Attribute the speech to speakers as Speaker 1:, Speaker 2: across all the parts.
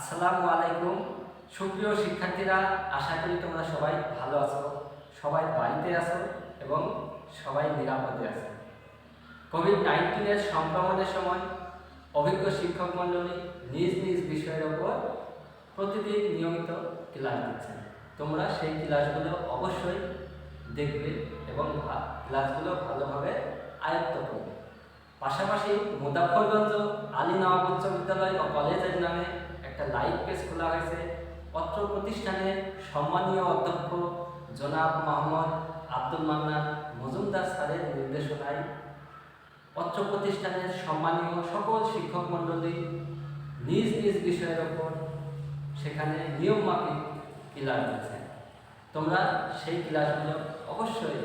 Speaker 1: আসসালামু আলাইকুম। সুপ্রিয় শিক্ষার্থীরা, আশা করি তোমরা সবাই ভালো আছো, সবাই বাড়িতে আছো এবং সবাই নিরাপদে আছো। কোভিড-19 সংক্রমণের সময় অভিজ্ঞ শিক্ষক মণ্ডলী নিজ নিজ বিষয়ের ওপর প্রতিদিন নিয়মিত ক্লাস দিচ্ছেন। তোমরা সেই ক্লাসগুলো অবশ্যই দেখবে এবং ক্লাসগুলো ভালোভাবে আয়ত্ত করবে। পাশাপাশি মুজাফফরগঞ্জ আলী নওয়াব উচ্চ বিদ্যালয় ও কলেজের নামে একটা লাইভ পেজ খোলা হয়েছে। অত্র প্রতিষ্ঠানের সম্মানীয় অধ্যক্ষ জনাব মোহাম্মদ আব্দুল মান্নান মজুমদার স্যারের নির্দেশনায় অত্র প্রতিষ্ঠানের সম্মানীয় সকল শিক্ষক মণ্ডলী নিজ নিজ বিষয়ের ওপর সেখানে নিয়ম মাফিক ক্লাস দিচ্ছেন। তোমরা সেই ক্লাসগুলো অবশ্যই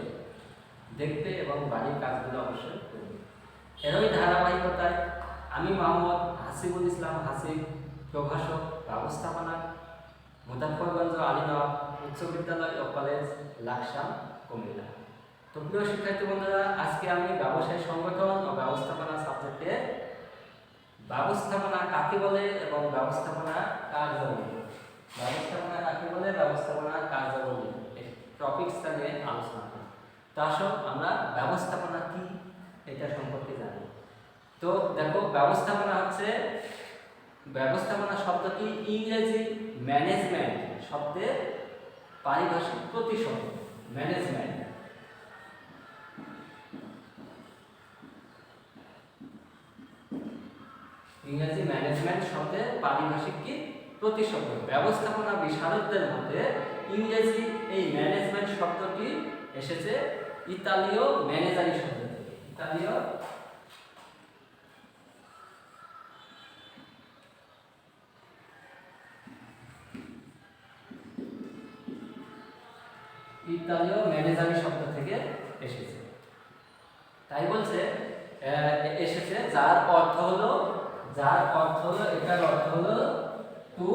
Speaker 1: দেখবে এবং বাড়ির কাজগুলো অবশ্যই করবে। এরই ধারাবাহিকতায় আমি মোহাম্মদ হাসিবুল ইসলাম হাসিব, প্রভাষক ব্যবস্থাপনা, মুজাফফরগঞ্জ আলী নওয়াব উচ্চ বিদ্যালয় ও কলেজ, লাকসাম, কুমিল্লা। তো প্রিয় শিক্ষার্থী বন্ধুরা, আজকে আমি ব্যবসায় সংগঠন ও ব্যবস্থাপনা সাবজেক্টে ব্যবস্থাপনা কাকে বলে এবং ব্যবস্থাপনা কার্যাবলী, ব্যবস্থাপনা কাকে বলে, ব্যবস্থাপনা কার্যাবলী এই টপিকসটা নিয়ে আলোচনা করি। তো আসো আমরা ব্যবস্থাপনা কি এটা সম্পর্কে জানি। তো দেখো, ব্যবস্থাপনা শব্দটি ইংরেজি ম্যানেজমেন্ট শব্দের পারিভাষিক প্রতিশব্দ। ম্যানেজমেন্ট ইংরেজি ম্যানেজমেন্ট শব্দের পারিভাষিক কি প্রতিশব্দ। ব্যবস্থাপনা বিশারদদের মধ্যে ইংরেজি এই ম্যানেজমেন্ট শব্দটি এসেছে ইতালীয় ম্যানেজারি শব্দ থেকে। ইতালীয় ম্যানেজারি শব্দ থেকে এসেছে। তাই বলছে এসেছে যার অর্থ হলো এটার অর্থ হলো to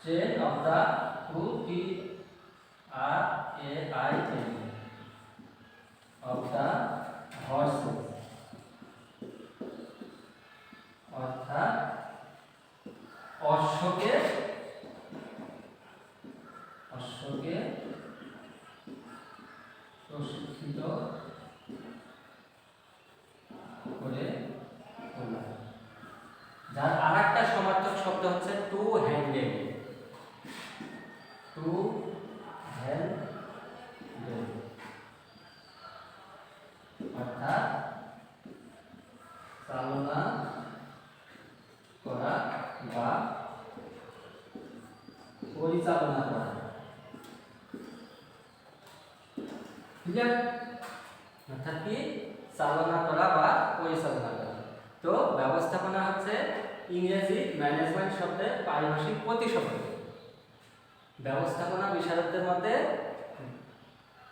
Speaker 1: chain of the of the horses, অর্থাৎ অশ্বকে প্রশিক্ষিত করে তোলা। যার আরেকটা সমার্থক শব্দ হচ্ছে টু হ্যান্ডেল। অর্থাৎ চালনা করা বা পরিচালনা করা। ঠিক আছে, অর্থাৎ কি চালনা করা বা পরিচালনা করা। তো ব্যবস্থাপনা হচ্ছে ইংরেজি ম্যানেজমেন্ট শব্দের পারিভাষিক প্রতিশব্দ। ব্যবস্থাপনা বিশারদদের মধ্যে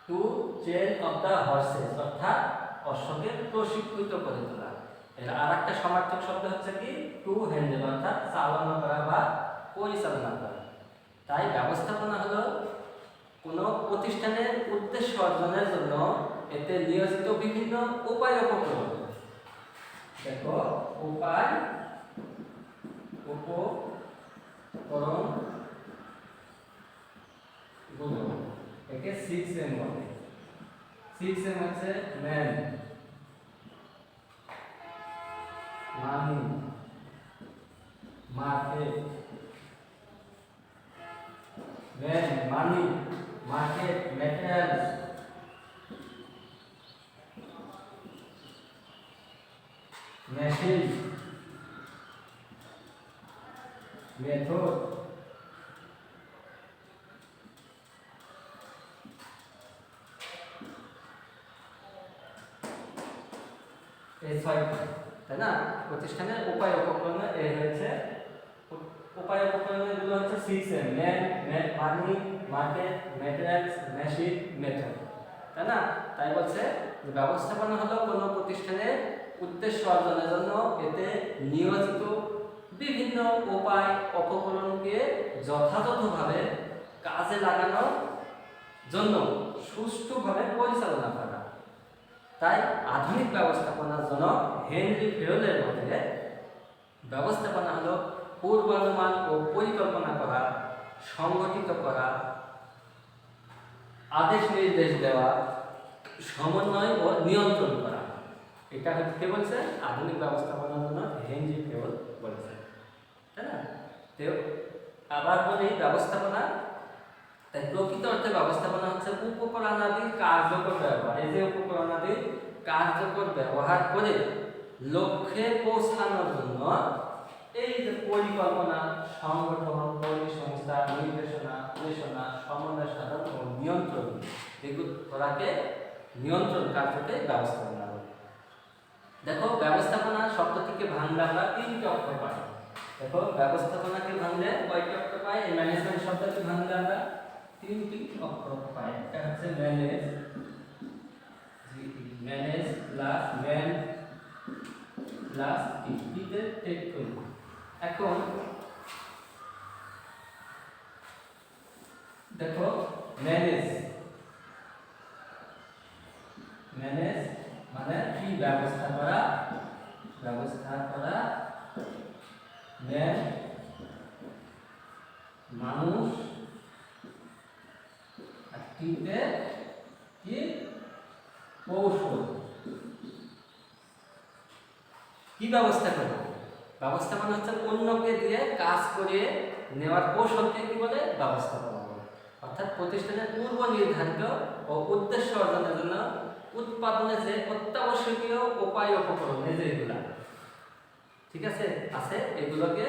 Speaker 1: to chain of the horses, অর্থাৎ অশ্বকে প্রশিক্ষিত করে তোলা। এর আরেকটা সমার্থক শব্দ হচ্ছে কি টু হ্যান্ডেল, অর্থাৎ চালনা করা বা পরিচালনা করা। তাই ব্যবস্থাপনা হলো কোনো প্রতিষ্ঠানের উদ্দেশ্য অর্জনের জন্য এতে নিয়োজিত বিভিন্ন উপায় উপকরণ। দেখো, উপায় উপকরণ গুলো একে 6M বলে। 6M হচ্ছে ম্যান, মানি, মার্কেট। ম্যান, মানি, মার্কেট, ম্যাটেরিয়ালস, মেশিন, মেথড, এই ছয়টা, তাই না? প্রতিষ্ঠানের উপায় উপকরণ এই হয়েছে। উপায় উপকরণগুলো হচ্ছে 6M: ম্যান, মানি, মার্কেট, ম্যাটেরিয়ালস, মেশিন, মেথড, তাই না? তাই বলছে যে ব্যবস্থাপনা হলো কোনো প্রতিষ্ঠানের উদ্দেশ্য অর্জনের জন্য এতে নিয়োজিত বিভিন্ন উপায় উপকরণকে যথাযথভাবে কাজে লাগানোর জন্য সুষ্ঠুভাবে পরিচালনা করা। তাই আধুনিক ব্যবস্থাপনার জনক হেনরি ফেয়োলের মতে ব্যবস্থাপনা হলো পূর্বানুমান ও পরিকল্পনা করা, সংগঠিত করা, আদেশ নির্দেশ দেওয়া, সমন্বয় ও নিয়ন্ত্রণ করা। এটা হচ্ছে কে বলছে? আধুনিক ব্যবস্থাপনার জন্য হেনরি ফেওল বলেছে, তাই না? তো আবার বলি ব্যবস্থাপনা, তাই প্রকৃত অর্থে ব্যবস্থাপনা হচ্ছে উপকরণাদির কার্যকর ব্যবহার। এই যে উপকরণাদির কার্যকর ব্যবহার করে লক্ষ্যে পৌঁছানোর জন্য এই যে পরিকল্পনা, সংগঠন, পরিসংস্থা, নির্দেশনা, পরিচালনা, সমন্বয় সাধন ও নিয়ন্ত্রণ, এগুলো করাকে নিয়ন্ত্রণ কার্যকে ব্যবস্থাপনা বলে। দেখো ব্যবস্থাপনা শব্দটিকে ভাঙলে আমরা তিনটি অক্ষর পাই। দেখো ব্যবস্থাপনাকে ভাঙলে কয়টি অক্ষর পাই? এই ম্যানেজমেন্ট শব্দটি ভাঙলে আমরা তিনটি অক্ষর পাই। এটা হচ্ছে manage, manage plus man plus টিতে টেক করি। এখন দেখো ম্যানেজ, ম্যানেজ মানে কি? ব্যবস্থা করা, ব্যবস্থা করা। ম্যান মানুষ, আর টিতে কি? কৌশল। কি ব্যবস্থা করব? ব্যবস্থাপনা হচ্ছে অন্যকে দিয়ে কাজ করিয়ে নেওয়ার কৌশলকে কি বলে? ব্যবস্থাপনা বলে। অর্থাৎ প্রতিষ্ঠানের পূর্ব নির্ধারিত ও উদ্দেশ্য অর্জনের জন্য উৎপাদনে যে অত্যাবশ্যকীয় উপায় উপকরণ যেগুলা ঠিক আছে এগুলোকে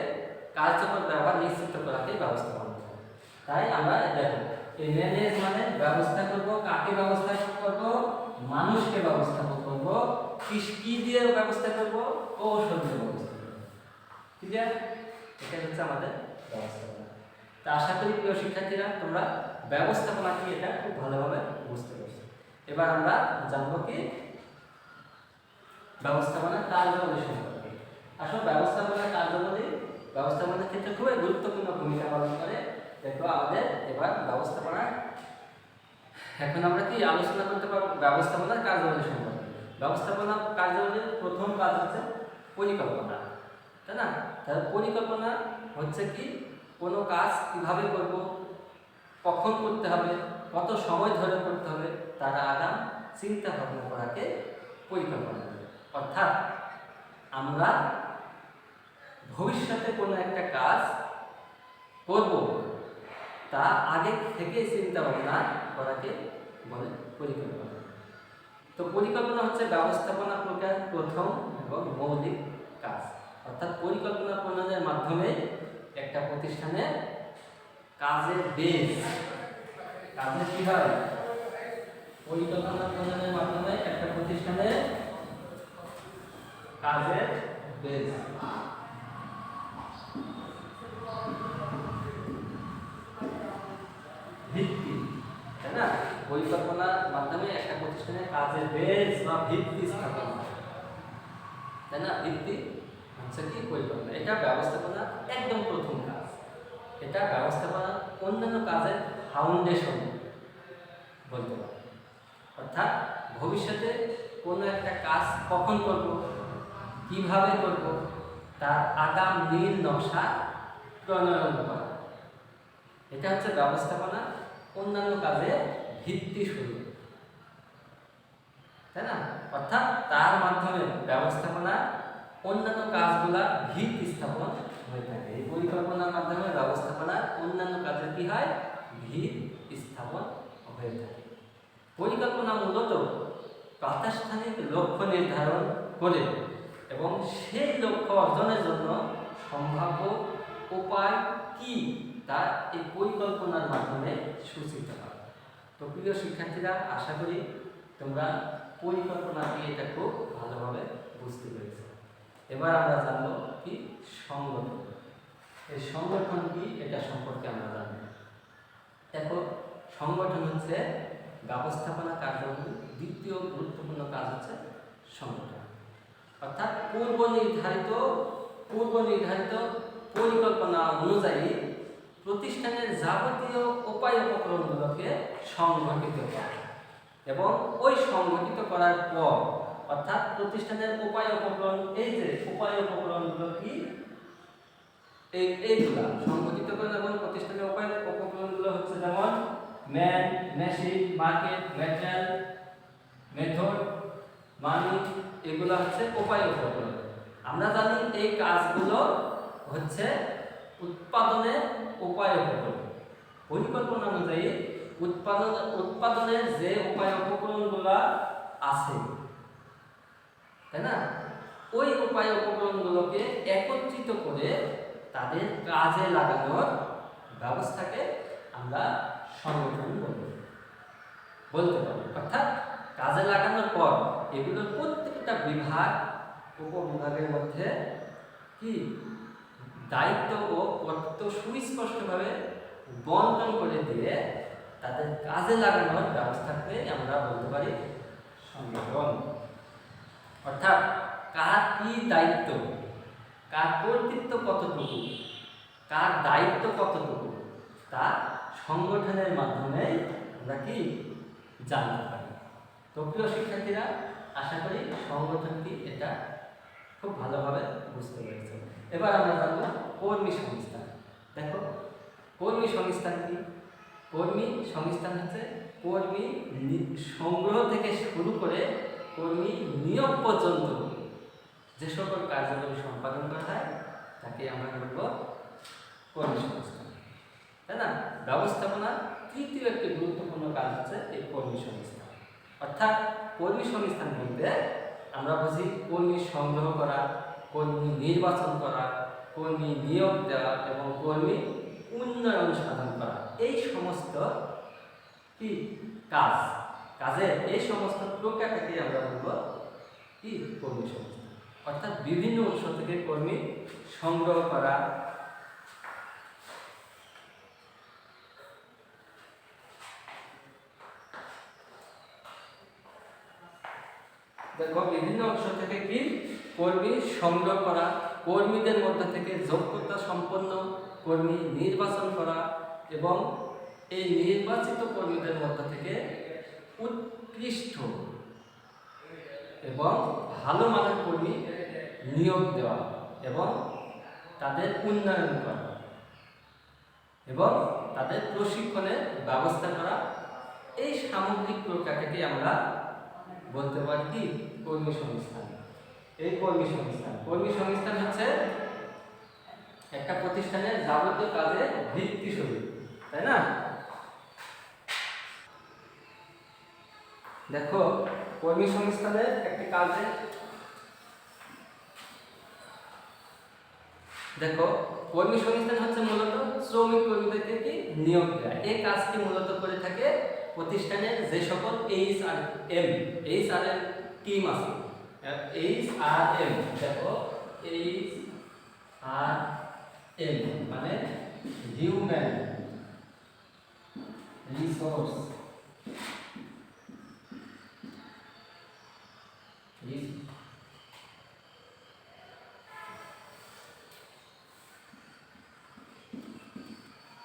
Speaker 1: কার্যকর ব্যবহার নিশ্চিত করাকে ব্যবস্থাপনা বলে। তাই আমরা দেখো এই ম্যানেজ মানে ব্যবস্থা করব, কাকে ব্যবস্থা করব? মানুষকে ব্যবস্থা করব। কি দিয়ে ব্যবস্থা করব? কৌশল দিয়ে ব্যবস্থা করব। ঠিক আছে, এটা হচ্ছে আমাদের ব্যবস্থাপনা। তা আশা করি প্রিয় শিক্ষার্থীরা তোমরা ব্যবস্থাপনা কি এটা খুব ভালোভাবে বুঝতে পারছো। এবার আমরা জানবো কি ব্যবস্থাপনা কার্যাবলী সম্পর্কে। আসলে ব্যবস্থাপনা কার্যাবলী ব্যবস্থাপনার ক্ষেত্রে খুবই গুরুত্বপূর্ণ ভূমিকা পালন করে। দেখো আমাদের এবার ব্যবস্থাপনা, এখন আমরা কি আলোচনা করতে পারবো ব্যবস্থাপনার কার্যাবলী সম্পর্কে। ব্যবস্থাপনা কার্যাবলীর প্রথম কাজ হচ্ছে পরিকল্পনা, তাই না? তাহলে পরিকল্পনা হচ্ছে কি? কোনো কাজ কিভাবে করব, কখন করতে হবে, কত সময় ধরে করতে হবে, তার আগাম চিন্তা ভাবনা করাকে পরিকল্পনা বলে। অর্থাৎ আমরা ভবিষ্যতে কোনো একটা কাজ করব, তা আগে থেকে চিন্তা ভাবনা করাকে বলে পরিকল্পনা। তো পরিকল্পনা হচ্ছে ব্যবস্থাপনা প্রক্রিয়ার প্রথম এবং মৌলিক কাজ। অর্থাৎ পরিকল্পনা প্রণয়নের মাধ্যমে একটা প্রতিষ্ঠানের কাজের বেস, কাজের কি হয়? পরিকল্পনা প্রণয়নের মাধ্যমে একটা প্রতিষ্ঠানের কাজের বেস, ভিত্তি, তাই না? পরিকল্পনার মাধ্যমে একটা প্রতিষ্ঠানের কাজের বেস বা ভিত্তি স্থাপন হয়, তাই না? ভিত্তি হচ্ছে কি? পরিকল্পনা। এটা ব্যবস্থাপনা একদম প্রথম কাজ। এটা ব্যবস্থাপনার অন্যান্য কাজের ফাউন্ডেশন বলতে পারে। অর্থাৎ ভবিষ্যতে কোনো একটা কাজ কখন করব, কিভাবে করব, তার আগাম নীল নকশা প্রণয়ন করা, এটা হচ্ছে ব্যবস্থাপনা অন্যান্য কাজে ভিত্তি শুরু, তাই না? অর্থাৎ তার মাধ্যমে ব্যবস্থাপনা অন্যান্য কাজগুলা ভিত স্থাপন হয়ে থাকে। এই পরিকল্পনার মাধ্যমে ব্যবস্থাপনার অন্যান্য কাজের কি হয়? ভিত স্থাপন হয়ে থাকে। পরিকল্পনা মূলত প্রাতিষ্ঠানিক লক্ষ্য নির্ধারণ করে এবং সেই লক্ষ্য অর্জনের জন্য সম্ভাব্য উপায় কি তা এই পরিকল্পনার মাধ্যমে সূচিত হয়। তো প্রিয় শিক্ষার্থীরা, আশা করি তোমরা পরিকল্পনা কি এটা খুব ভালোভাবে বুঝতে পেরেছো। এবার আমরা জানবো কি সংগঠন। এই সংগঠন কি এটা সম্পর্কে আমরা জানবো। দেখো সংগঠন হচ্ছে ব্যবস্থাপনা কার্যক্রমের দ্বিতীয় গুরুত্বপূর্ণ কাজ হচ্ছে সংগঠন। অর্থাৎ পূর্ব নির্ধারিত পরিকল্পনা অনুযায়ী প্রতিষ্ঠানের যাবতীয় উপায় উপকরণগুলোকে সংগঠিত করা এবং ওই সংগঠিত করার পর অর্থাৎ প্রতিষ্ঠানের উপায় উপকরণ, এই যে উপায় উপকরণগুলো কি? এইগুলা সংগঠিত করে এবং প্রতিষ্ঠানের উপকরণগুলো হচ্ছে যেমন man, machine, market, material, method, money, এগুলো হচ্ছে উপকরণ। আমরা জানি এই কাজগুলো হচ্ছে উৎপাদনের উপকরণ। পরিকল্পনা অনুযায়ী উৎপাদনের যে উপকরণগুলো আছে, তাই না, ওই উপকরণগুলোকে একত্রিত করে তাদের কাজে লাগানোর ব্যবস্থাকে আমরা সংগঠন বলতে পারি। অর্থাৎ কাজে লাগানোর পর এগুলোর প্রত্যেকটা বিভাগ উপবিভাগের মধ্যে কি দায়িত্ব ও কর্তব্য সুস্পষ্টভাবে বন্টন করে দিয়ে তাদের কাজে লাগানোর ব্যবস্থাকে আমরা বলতে পারি সংগঠন। অর্থাৎ কার কি দায়িত্ব, কার কর্তৃত্ব কতটুকু, কার দায়িত্ব কতটুকু, তা সংগঠনের মাধ্যমে আমরা কি জানতে পারি। তো প্রিয় শিক্ষার্থীরা, আশা করি সংগঠন কি এটা খুব ভালোভাবে বুঝতে পেরেছে। এবার আমরা জানবো কর্মী সংস্থান। দেখো, কর্মী সংস্থান কি? কর্মী সংস্থান হচ্ছে কর্মী সংগ্রহ থেকে শুরু করে কর্মী নিয়োগ পর্যন্ত যে সকল কার্যক্রম সম্পাদন করা হয় তাকে আমরা বলব কর্মী সংস্থান, তাই না? ব্যবস্থাপনা তৃতীয় একটি গুরুত্বপূর্ণ কাজ হচ্ছে এই কর্মী সংস্থান। অর্থাৎ কর্মী সংস্থান বলতে আমরা বুঝি কর্মী সংগ্রহ করা, কর্মী নির্বাচন করা, কর্মী নিয়োগ দেওয়া এবং কর্মী উন্নয়ন সাধন করা। এই সমস্ত কি কাজের এই সমস্ত প্রক্রিয়াটাকে আমরা বলব কি কর্মী সংস্থান। অর্থাৎ বিভিন্ন উৎস থেকে কর্মী সংগ্রহ করা, দেখো বিভিন্ন উৎস থেকে কি কর্মী সংগ্রহ করা, কর্মীদের মধ্য থেকে যোগ্যতা সম্পন্ন কর্মী নির্বাচন করা এবং এই নির্বাচিত কর্মীদের মধ্য থেকে উৎকৃষ্ট এবং ভালো মানের কর্মী নিয়োগ দেওয়া এবং তাদের উন্নয়ন করা এবং তাদের প্রশিক্ষণের ব্যবস্থা করা। এই সামগ্রিক প্রক্রিয়াটাকে আমরা বলতে পারি কি কর্মী সংস্থান। এই কর্মী সংস্থান হচ্ছে একটা প্রতিষ্ঠানের যাবতীয় কাজের ভিত্তিস্বরূপ, তাই না? দেখো, কর্মী সংস্থানের একটি কাজে কর্মী সংস্থান হচ্ছে মূলত শ্রমিক কর্মীদেরকে কি নিয়োগ দেয়। এই কাজটি মূলত করে থাকে প্রতিষ্ঠানের যে সকল এইচআরএম টিম আছে। এইচআরএম, দেখো এইচআরএম মানে human resource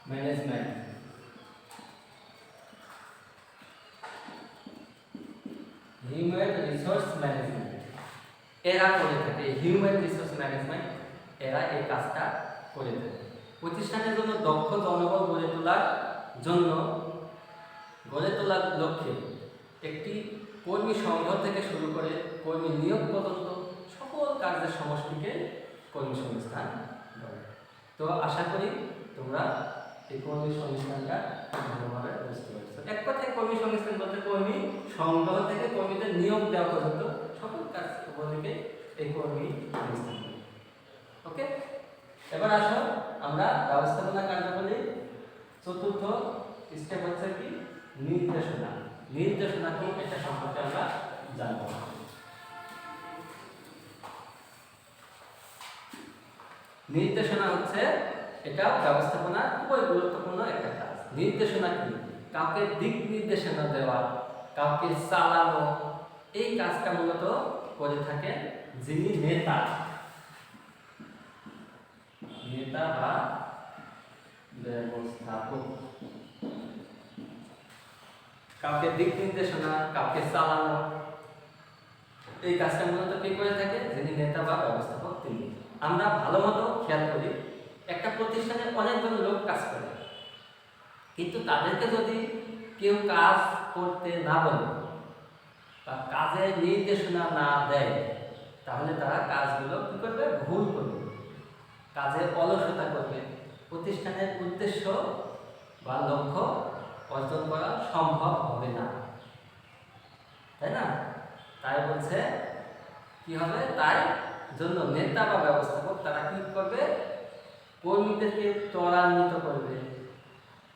Speaker 1: management. Human resource management এরা করে থাকে। হিউম্যান রিসোর্স ম্যানেজমেন্ট এরা এই কাজটা করে থাকে। প্রতিষ্ঠানের জন্য দক্ষ জনবল গড়ে তোলার লক্ষ্যে একটি কর্মী সংগ্রহ থেকে শুরু করে কর্মী নিয়োগ পর্যন্ত সকল কাজের সমষ্টিকে কর্মী সংস্থান বলে। তো আশা করি তোমরা এই কর্মী সংস্থানটা ভালোভাবে বুঝতে পারছো। এক কথায় কর্মী সংস্থান বলতে কর্মী সংগ্রহ থেকে কর্মীদের নিয়োগ দেওয়া পর্যন্ত সকল কাজ বলতে এই কর্মী সংস্থান। ওকে, এবার আসো আমরা ব্যবস্থাপনা কার্যাবলী চতুর্থ স্টেপ হচ্ছে কি নির্দেশনা। নির্দেশনা কি এটা সম্পর্কে আমরা জানব। নির্দেশনা হচ্ছে এটা ব্যবস্থাপনার খুবই গুরুত্বপূর্ণ একটা কাজ। নির্দেশনা কি? কাউকে দিক নির্দেশনা দেওয়া, কাউকে চালানো, এই কাজটা মূলত করে থাকে যিনি নেতা বা ব্যবস্থাপক। কাউকে দিক নির্দেশনা, কাউকে চালানো, এই কাজটা মূলত কে করে থাকে? যিনি নেতা বা ব্যবস্থাপক তিনি। আমরা ভালো মতো খেয়াল করি, একটা প্রতিষ্ঠানে অনেকজন লোক কাজ করে, কিন্তু তাদেরকে যদি কেউ কাজ করতে না বলে বা কাজের নির্দেশনা না দেয়, তাহলে তারা কাজগুলো কী করবে? ভুল করবে, কাজে অলসতা করবে, প্রতিষ্ঠানের উদ্দেশ্য বা লক্ষ্য অর্জন করা সম্ভব হবে না, তাই না? তাই বলছে কি হবে? তাই জন্য নেতা বা ব্যবস্থাপক তারা কি করবে? কর্মীদেরকে ত্বরান্বিত করবে,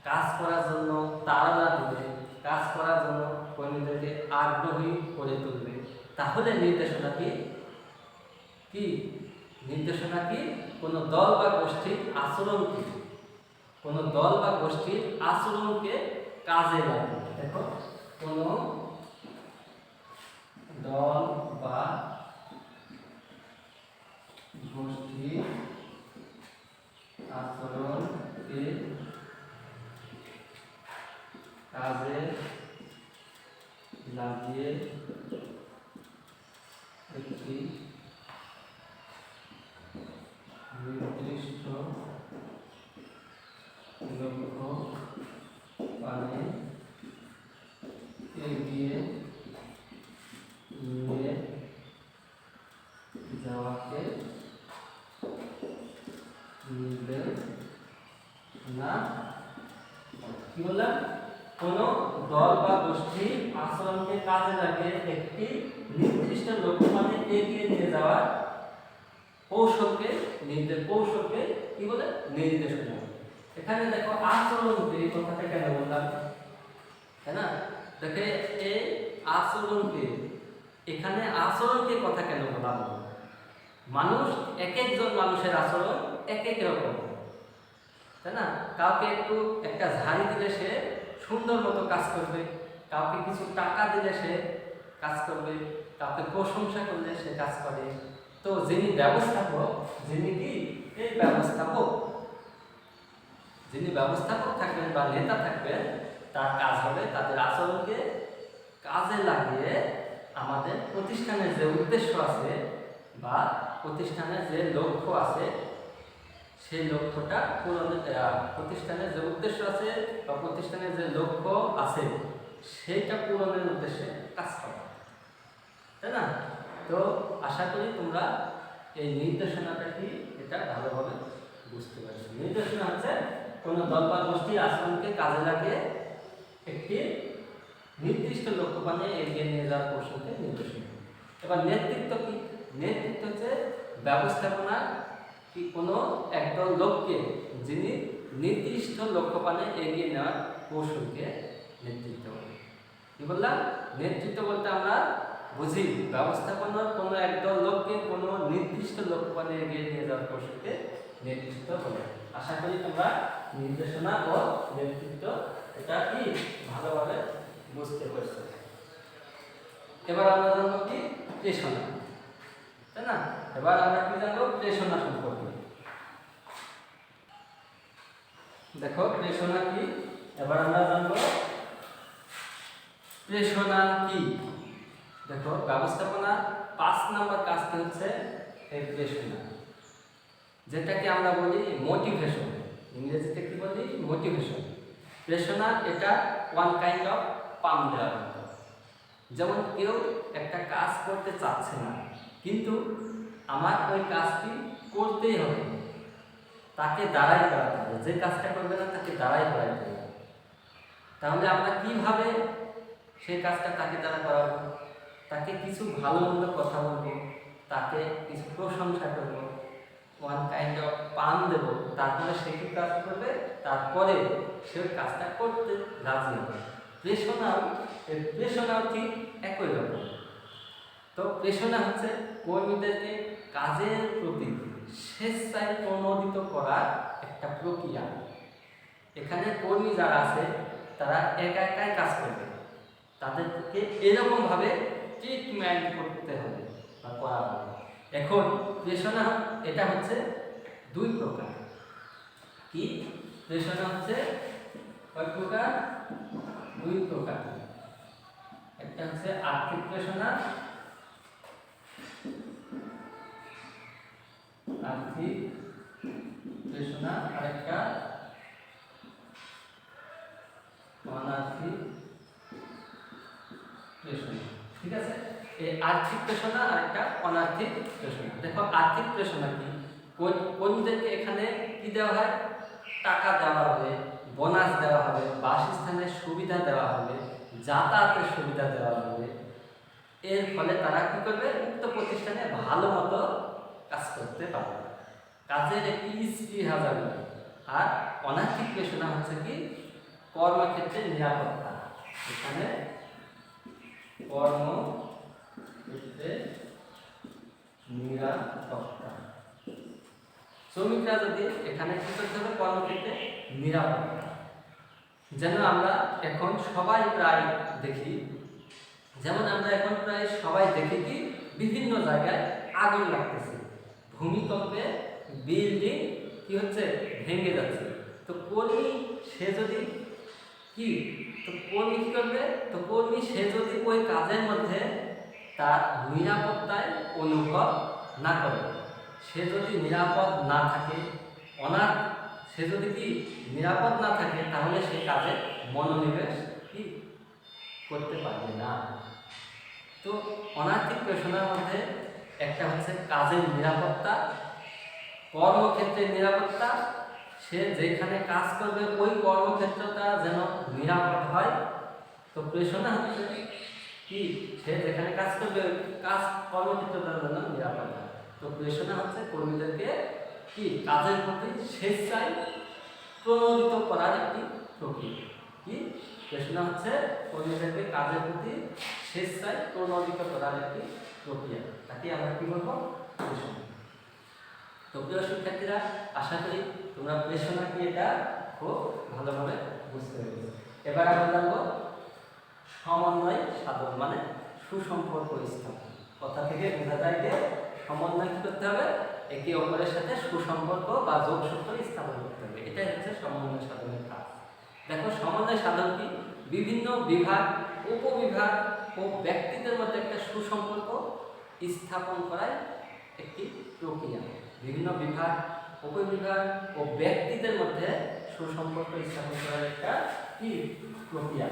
Speaker 1: কাজ করার জন্য তাড়না দিবে, কাজ করার জন্য কর্মীদেরকে আগ্রহী করে তুলবে। তাহলে নির্দেশনা কি নির্দেশনা কি? কোনো দল বা গোষ্ঠীর আচরণকে কাজে লাগবে। দেখো, কোনো দল বা গোষ্ঠীর আচরণকে কাজে লাগিয়ে একটি নির্দিষ্ট লক্ষ্য পানে এগিয়ে নিয়ে যাওয়াকে নির্দেশনা। কি বললাম? কোনো দল বা গোষ্ঠীর আচরণকে কাজে লাগিয়ে একটি নির্দিষ্ট লক্ষ্য মানে এগিয়ে নিয়ে যাওয়ার কৌশলকে কি বলে? নির্দেশনা। এখানে দেখো আচরণকে, এই কথাটা কেন বললাম, তাই না? দেখে এই আচরণকে, এখানে আচরণকে কথা কেন বলা হলো? এক একজন মানুষের আচরণ এক এক রকম, তাই না? কাউকে একটু একটা ঝাড়ি দিলে সে সুন্দর মতো কাজ করবে, কাউকে কিছু টাকা দিলে সে কাজ করবে, কাউকে প্রশংসা করলে সে কাজ করে। তো যিনি ব্যবস্থাপক, যিনি ব্যবস্থাপক থাকবেন বা নেতা থাকবেন, তার কাজ হবে তাদের আচরণকে কাজে লাগিয়ে আমাদের প্রতিষ্ঠানের যে উদ্দেশ্য আছে বা প্রতিষ্ঠানের যে লক্ষ্য আছে, সেই লক্ষ্যটা পূরণের, প্রতিষ্ঠানের যে উদ্দেশ্য আছে বা প্রতিষ্ঠানের যে লক্ষ্য আছে সেইটা পূরণের উদ্দেশ্যে কাজ করা, তাই না? তো আশা করি তোমরা এই নির্দেশনাটা কি এটা ভালোভাবে বুঝতে পারছো। নির্দেশনা হচ্ছে কোনো দল বা গোষ্ঠীর আচরণকে কাজে লাগিয়ে একটি নির্দিষ্ট লক্ষ্য মানে এগিয়ে নিয়ে যাওয়ার কৌশলকে নির্দেশনা। এবার নেতৃত্ব কি? নেতৃত্ব হচ্ছে ব্যবস্থাপনা কি কোনো একদল লোককে যিনি নির্দিষ্ট লক্ষ্যপানে এগিয়ে নেওয়ার কৌশলকে নেতৃত্ব বলে। কি বললাম? নেতৃত্ব বলতে আমরা বুঝি ব্যবস্থাপনার কোনো একদল লোককে কোনো নির্দিষ্ট লক্ষ্যপানে এগিয়ে নিয়ে যাওয়ার কৌশলকে নেতৃত্ব বলে। আশা করি তোমরা নির্দেশনা ও নেতৃত্ব এটা কি ভালোভাবে বুঝতে পারছো। এবার আমরা জানবো কি? প্রেষণা, তাই না? এবার আমরা কি জানবো? প্রেষণা সম্পর্কে। দেখো প্রেষণা কি, এবার আমরা জানবো প্রেষণা কি। দেখো ব্যবস্থাপনা 5 নম্বর কাজটি হচ্ছে এই প্রেষণা, যেটাকে আমরা বলি মোটিভেশন। ইংরেজিতে কি বলি? মোটিভেশন। প্রেষণা এটা ওয়ান কাইন্ড অফ পাম দেওয়ার মতো। যেমন কেউ একটা কাজ করতে চাচ্ছে না, কিন্তু আমার ওই কাজটি করতেই হবে, তাকে দাঁড়াই করাতে হবে। যে কাজটা করবে না তাকে দাঁড়াই করাতে হবে। তাহলে আমরা কিভাবে সেই কাজটা তাকে দ্বারা করাবো? তাকে কিছু ভালো মন্দ কথা বলবো, তাকে কিছু প্রশংসা করবো, ওয়ান কাইন্ড অফ পান দেব, তারপরে সে কি কাজ করবে, তারপরে সে কাজটা করতে রাজি হবে। প্রেষণাও ঠিক একই রকম। তো প্রেষণা হচ্ছে কর্মীদেরকে কাজের প্রতি স্বেচ্ছায় প্রণোদিত করার একটা প্রক্রিয়া। এখানে কর্মী যারা আছে তারা একা একাই কাজ করবে, তাদেরকে এরকমভাবে ট্রিটমেন্ট করতে হবে বা করা হবে। এখন প্রেষণা এটা হচ্ছে 2 প্রকার। কি? প্রেষণা হচ্ছে কয় প্রকার? 2 প্রকার। একটা হচ্ছে আর্থিক প্রেষণা, আর্থিক প্রেষণা আরেকটা অনার্থিক প্রেষণা। ঠিক আছে, এই আর্থিক প্রেষণা আর একটা অনার্থিক প্রেষণা। দেখো আর্থিক প্রেষণা কি, কর্মীদেরকে এখানে কি দেওয়া হয়, টাকা দেওয়া হবে, বোনাস দেওয়া হবে, বাসস্থানের সুবিধা দেওয়া হবে, যাতায়াতের সুবিধা দেওয়া হবে। এর ফলে তারা কি করবে, উক্ত প্রতিষ্ঠানে ভালো মতো কাজ করতে পারবে, কাজের একটি স্পৃহা জাগবে। আর অনার্থিক প্রেষণা হচ্ছে কি, কর্মক্ষেত্রে নিরাপত্তা। এখানে কর্মক্ষেত্রে নিরাপত্তা, শ্রমিকরা যদি এখানে কি করতে হবে, কর্মক্ষেত্রে নিরাপত্তা। যেন আমরা এখন সবাই প্রায় দেখি, যেমন আমরা এখন প্রায় সবাই দেখি কি বিভিন্ন জায়গায় আগুন লাগতেছে, ভূমিকম্পে বিল্ডিং কি হচ্ছে, ভেঙে যাচ্ছে। তো কর্মী সে যদি কি, তো কর্মী কি করবে, তো কর্মী সে যদি ওই কাজের মধ্যে তার নিরাপত্তায় অনুভব না করে, সে যদি নিরাপদ না থাকে, সে যদি কি নিরাপদ না থাকে, তাহলে সে কাজে মনোনিবেশ কি করতে পারবে না। তো অনার্থিক প্রেষণার মধ্যে একটা হচ্ছে কাজের নিরাপত্তা, কর্মক্ষেত্রের নিরাপত্তা, সে যেখানে কাজ করবে ওই কর্মক্ষেত্রটা যেন নিরাপদ হয়। তো প্রেষণা হচ্ছে কি, সে যেখানে কাজ করবে কাজ কর্মক্ষেত্রটা যেন নিরাপদ হয়। তো প্রেষণা হচ্ছে কর্মীদেরকে কি কাজের প্রতি স্বেচ্ছায় প্রণোদিত করার একটি প্রক্রিয়া। কি প্রেষণা হচ্ছে কর্মীদেরকে কাজের প্রতি স্বেচ্ছায় প্রণোদিত করার একটি প্রক্রিয়া, তাকে আমরা কি বলবো, প্রেষণা। তো প্রিয় শিক্ষার্থীরা, আশা করি তোমরা প্রেষণা কি এটা খুব ভালোভাবে বুঝতে পেরেছো। এবার আমরা জানবো সমন্বয় সাধন, মানে সুসম্পর্ক স্থাপন। কথা থেকে বোঝা যায় যে সমন্বয় কি করতে হবে, একে অপরের সাথে সুসম্পর্ক বা যোগসূত্র স্থাপন করতে হবে, এটাই হচ্ছে সমন্বয় সাধনের কাজ। দেখো সমন্বয় সাধন কি, বিভিন্ন বিভাগ, উপবিভাগ ও ব্যক্তিদের মধ্যে একটা সুসম্পর্ক স্থাপন করার একটি প্রক্রিয়া। বিভিন্ন বিভাগ, উপবিভাগ ও ব্যক্তিদের মধ্যে সুসম্পর্ক স্থাপন করার একটা কি প্রক্রিয়া।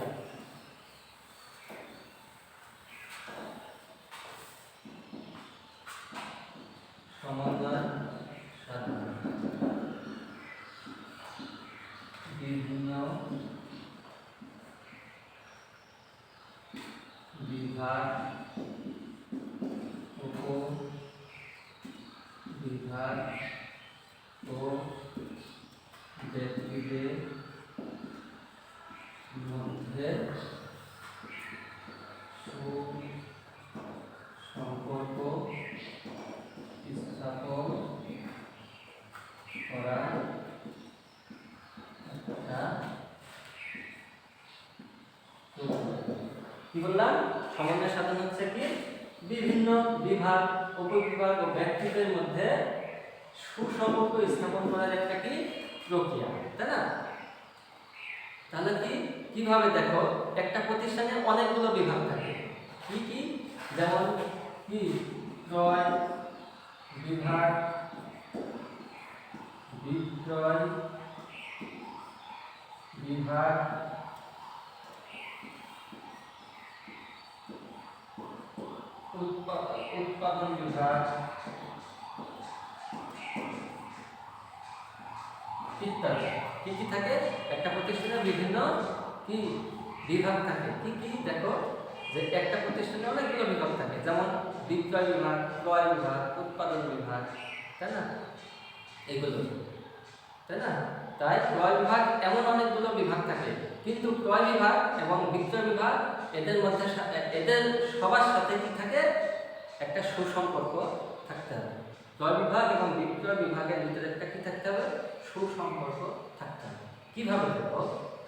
Speaker 1: সমন্বয় সাধন বিভিন্ন বিভাগ, উপবিভাগ ও ব্যক্তিদের মধ্যে সুসম্পর্ক স্থাপন করা কি বললাম, সমন্বয় সাধন হচ্ছে কি বিভিন্ন বিভাগ, উপবিভাগ ও ব্যক্তিদের মধ্যে সুসম্পর্ক স্থাপন করার একটা কি প্রক্রিয়া, তাই না? তাহলে কি কিভাবে, দেখো একটা প্রতিষ্ঠানে অনেকগুলো বিভাগ থাকে, কি কি, যেমন কি ক্রয় বিভাগ, বিক্রয় বিভাগ, উৎপাদন বিভাগ ইত্যাদি। কি কি থাকে, একটা প্রতিষ্ঠানে বিভিন্ন কি বিভাগ থাকে। কি কি, দেখো যে একটা প্রতিষ্ঠানে অনেকগুলো বিভাগ থাকে, যেমন বিক্রয় বিভাগ, ক্রয় বিভাগ, উৎপাদন বিভাগ, তাই না, এগুলো, তাই না? তাই ক্রয় বিভাগ এমন অনেকগুলো বিভাগ থাকে, কিন্তু ক্রয় বিভাগ এবং বিক্রয় বিভাগ এদের মধ্যে এদের সবার সাথে কি থাকে, একটা সুসম্পর্ক থাকতে হবে। ক্রয় বিভাগ এবং বিক্রয় বিভাগের ভিতরে একটা কি থাকতে হবে, সুসম্পর্ক থাকতে হবে। কিভাবে, দেখো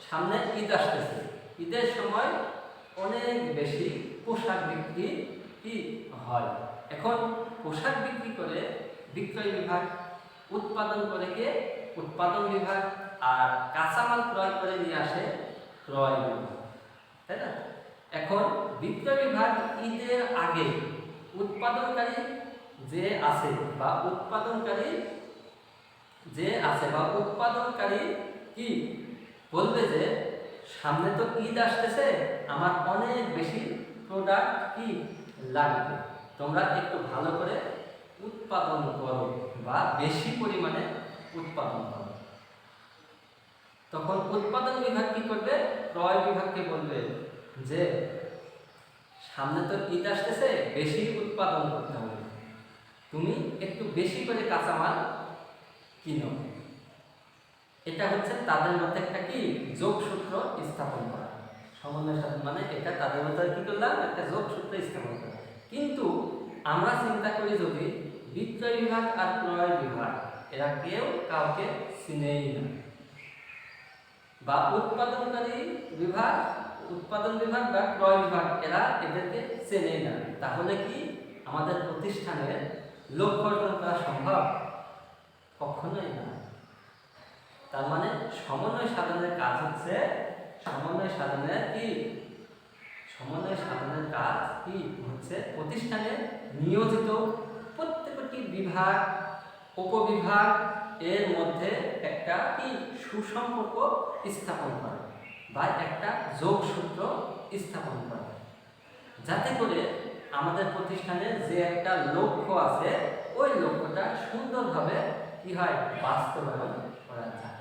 Speaker 1: সামনে ঈদ আসতেছে, ঈদের সময় অনেক বেশি পোশাক বিক্রি কি হয়। এখন পোশাক বিক্রি করে বিক্রয় বিভাগ, উৎপাদন করে কে, উৎপাদন বিভাগ, আর কাঁচামাল ক্রয় করে নিয়ে আসে ক্রয় বিভাগ, তাই না? এখন বিক্রয় বিভাগ ঈদের আগে উৎপাদনকারী যে আছে বা উৎপাদনকারী যে আছে বা উৎপাদনকারী কি বলবে যে সামনে তো ঈদ আসতেছে, আমার অনেক বেশি প্রোডাক্ট কি লাগবে, তোমরা একটু ভালো করে উৎপাদন করো বা বেশি পরিমাণে উৎপাদন করো। তখন উৎপাদন বিভাগ কি করবে? ক্রয় বিভাগকে বলবে যে সামনে তো ঈদ আসতেছে, বেশি উৎপাদন করতে হবে, তুমি একটু বেশি করে কাঁচামাল কিনো। এটা হচ্ছে তাদের মধ্যে একটা কি যোগসূত্র স্থাপন করা, সমন্বয় সাধন মানে এটা তাদের মধ্যে কি করলাম, একটা যোগসূত্র স্থাপন করা। কিন্তু আমরা চিন্তা করি যদি বিক্রয় বিভাগ আর ক্রয় বিভাগ এরা কেউ কাউকে চিনেই না, বা উৎপাদনকারী বিভাগ, উৎপাদন বিভাগ বা ক্রয় বিভাগ এরা এদেরকে চেনেই না, তাহলে কি আমাদের প্রতিষ্ঠানের লক্ষ্য অর্জন করা সম্ভব? কখনোই না। তার মানে সমন্বয় সাধনের কাজ হচ্ছে, সমন্বয় সাধনের কি, সমন্বয় সাধনের কাজ কি হচ্ছে প্রতিষ্ঠানে নিয়োজিত প্রত্যেকটি বিভাগ উপবিভাগ এর মধ্যে একটা কি সুসম্পর্ক স্থাপন করা বা একটা যোগসূত্র স্থাপন করা, যাতে করে আমাদের প্রতিষ্ঠানের যে একটা লক্ষ্য আছে ওই লক্ষ্যটা সুন্দরভাবে কি হয় বাস্তবায়ন করা যায়।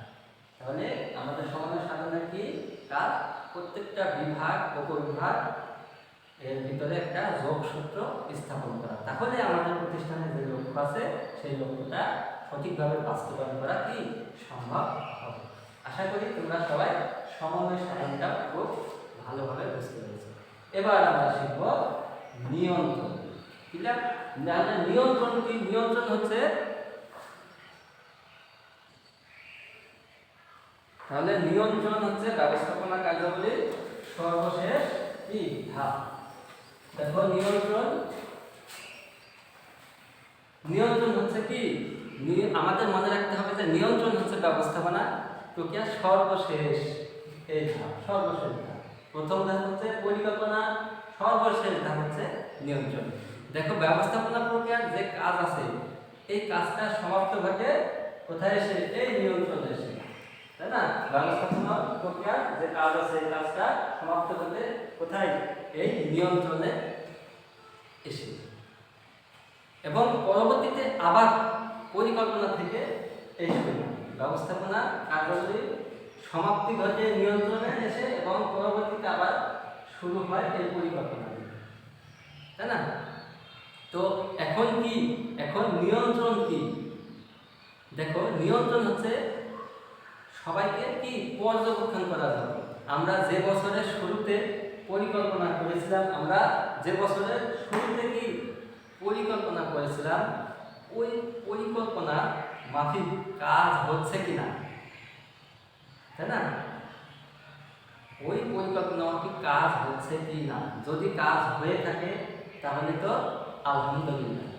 Speaker 1: তাহলে আমাদের সমন্বয় সাধনের কি কাজ? প্রত্যেকটা বিভাগ উপবিভাগ এর ভিতরে একটা যোগসূত্র স্থাপন করা, তাহলে আমাদের প্রতিষ্ঠানের যে লক্ষ্য আছে সেই লক্ষ্যটা সঠিকভাবে বাস্তবায়ন করা কি সম্ভব হবে। আশা করি তোমরা সবাই সমন্বয় সাধনটা খুব ভালোভাবে বুঝতে পেরেছো। এবার আমরা শিখব নিয়ন্ত্রণ। ক্লিয়ার? নিয়ন্ত্রণ কি? নিয়ন্ত্রণ হচ্ছে, তাহলে নিয়ন্ত্রণ হচ্ছে ব্যবস্থাপনা কার্যাবলীর সর্বশেষ কি ধাপ। দেখো নিয়ন্ত্রণ, নিয়ন্ত্রণ হচ্ছে কি, আমাদের মনে রাখতে হবে যে নিয়ন্ত্রণ হচ্ছে ব্যবস্থাপনা প্রক্রিয়ার সর্বশেষ এই ধাপ, সর্বশেষ ধাপ। প্রথম ধাপ হচ্ছে পরিকল্পনা, সর্বশেষ ধাপ হচ্ছে নিয়ন্ত্রণ। দেখো ব্যবস্থাপনা প্রক্রিয়ার যে কাজ আছে এই কাজটা সমাপ্ত ঘটে কোথায় এসে? এই নিয়ন্ত্রণ এসে, তাই না? ব্যবস্থাপনা প্রক্রিয়ার যে কাজ আছে এই কাজটা সমাপ্ত ঘটে কোথায়? এই নিয়ন্ত্রণে এসে, এবং পরবর্তীতে আবার পরিকল্পনা থেকে এই ব্যবস্থাপনা কার্যাবলী সমাপ্তি ঘটে নিয়ন্ত্রণে এসে এবং পরবর্তীতে আবার শুরু হয় এই পরিকল্পনা, তাই না? তো এখন কি, এখন নিয়ন্ত্রণ কি? দেখো নিয়ন্ত্রণ হচ্ছে সবাইকে কি পর্যবেক্ষণ করা যাবে। আমরা যে বছরের শুরুতে পরিকল্পনা করেছিলাম, আমরা যে বছরের শুরুতে কি পরিকল্পনা করেছিলাম ওই পরিকল্পনা মাফিক কাজ হচ্ছে কিনা, তাই না? ওই পরিকল্পনা মাফিক কাজ হচ্ছে কি না, যদি কাজ হয়ে থাকে তাহলে তো আলহামদুলিল্লাহ,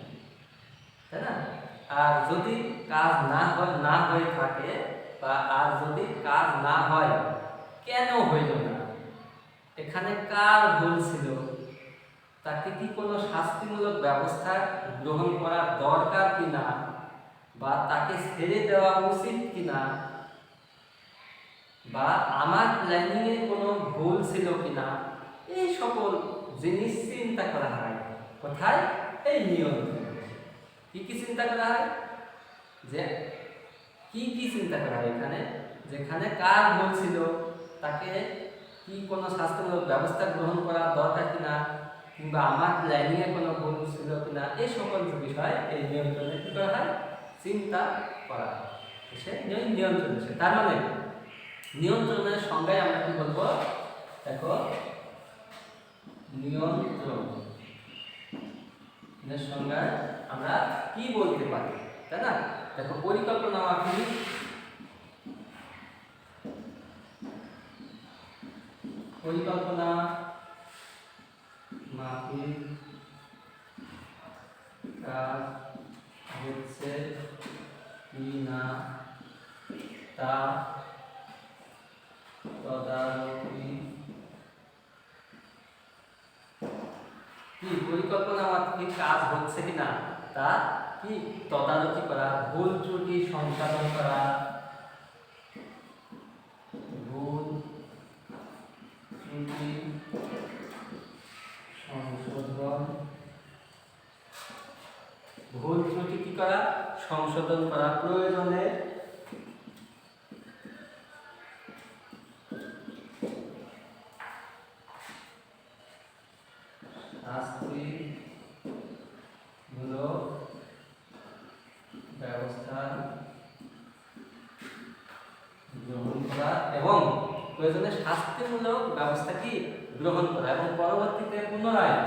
Speaker 1: তাই না? আর যদি কাজ না হয়ে থাকে বা আর যদি কাজ না হয়, কেন হইল না, এখানে কার ভুল ছিল, তাকে কি কোনো শাস্তিমূলক ব্যবস্থা গ্রহণ করা দরকার কিনা, বা তাকে ছেড়ে দেওয়া উচিত কিনা, বা আমার প্ল্যানিং এ কোনো ভুল ছিল কিনা, এই সকল জিনিস চিন্তা করা হয় কোথায়? এই নিয়ন্ত্রণ। কি কি চিন্তা করা হয়? যে কি কি চিন্তা করা হয় এখানে? যেখানে কার ভুল ছিল তাকে কি কোনো শাস্তিমূলক ব্যবস্থা গ্রহণ করা দরকার কিনা, কিংবা আমার প্ল্যানিং এ কোনো ভুল ছিল কিনা, এই সকল বিষয় এই নিয়ন্ত্রণে কি করা হয়? চিন্তা করা হয়। সে নিয়ন্ত্রণ এসে, তার মানে নিয়ন্ত্রণের সংজ্ঞায় আমরা কি বলবো? দেখো নিয়ন্ত্রণের সংজ্ঞায় আমরা কি বলতে পারি, তাই না? দেখো পরিকল্পনা মাফিক, পরিকল্পনা মাফিক কাজ হচ্ছে কি না তা তদারকি, কি পরিকল্পনা মাফিক কাজ হচ্ছে কিনা তা কি তদারকি করা, ভুল ত্রুটি সংশোধন করা, ভুল ত্রুটি সংশোধন, ভুল ত্রুটি কি করা সংশোধন করা, প্রয়োজনে শাস্তিমূলক ব্যবস্থা গ্রহণ করা এবং প্রয়োজনে শাস্তিমূলক ব্যবস্থা কি গ্রহণ করা এবং পরবর্তীতে পুনরায়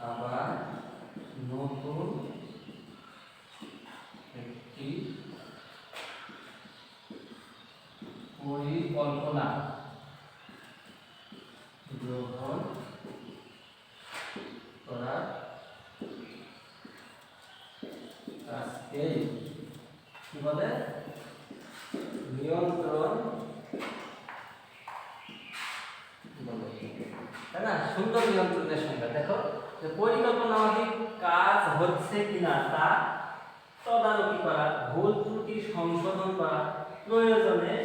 Speaker 1: আবার নতুন একটি পরিকল্পনা গ্রহণ করার কাজকেই কি বলে নিয়ন্ত্রণ বলে, তাই না? সুন্দর নিয়ন্ত্রণের সংজ্ঞা। দেখো যে পরিকল্পনা মাফিক কাজ হচ্ছে কিনা তা তদারকি করা, ভুল ত্রুটি সংশোধন করা, প্রয়োজনে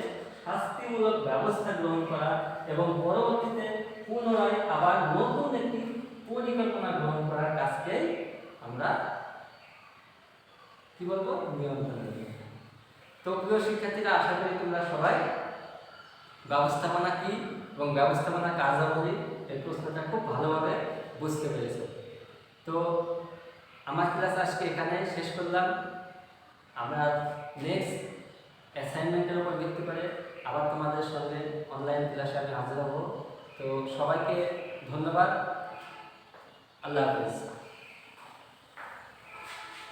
Speaker 1: শাস্তিমূলক ব্যবস্থা গ্রহণ করা এবং পরবর্তীতে পুনরায় আবার নতুন একটি পরিকল্পনা গ্রহণ করার কাজকে আমরা কি বলবো নিয়ন্ত্রণ। তো প্রিয় শিক্ষার্থীরা, আশা করি তোমরা সবাই ব্যবস্থাপনা কি এবং ব্যবস্থাপনা কার্যাবলী এই প্রশ্নটা খুব ভালোভাবে বুঝতে পেরেছো। তো আমার ক্লাস আজকে এখানে শেষ করলাম। আমরা নেক্সট অ্যাসাইনমেন্টের উপর ভিত্তি করে আবার তোমাদের সঙ্গে অনলাইন ক্লাসে আমি হাজির হব। তো সবাইকে ধন্যবাদ। আল্লাহ হাফেজ।